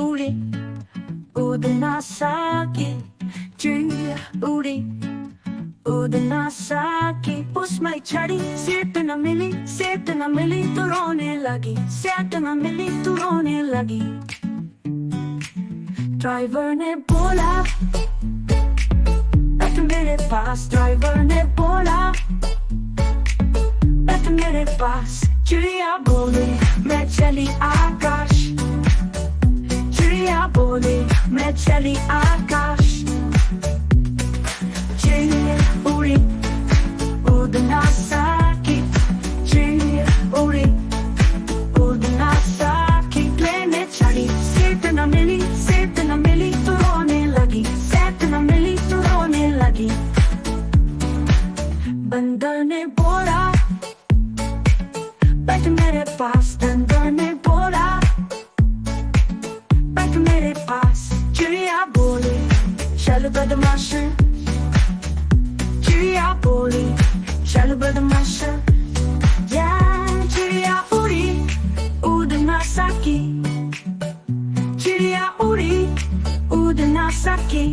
उड़ी उड़ना साकी चिड़िया उड़ी उड़ना साकी उसमें चढ़ी सीट न मिली तो रोने लगी सीट न मिली तो रोने लगी ड्राइवर ने बोला बैठ मेरे पास ड्राइवर ने बोला बैठ मेरे पास चिड़िया बोली मैं चली आकाश चिड़िया बोली मैं चली आकाश चिड़िया उड़ी उड़ना साकी चिड़िया उड़ी उड़ना साकी प्लेन में चढ़ी सीट न मिली तो रोने लगी सीट न मिली तो रोने लगी बंदर ने बोला बैठ मेरे पास बंदर ने बोला बैठ मेरे पास चिड़िया बोली चल बदमाश चिड़िया बोली चल बदमाश या चिड़िया उड़ी उड़ना साकी चिड़िया उड़ी उड़ना साकी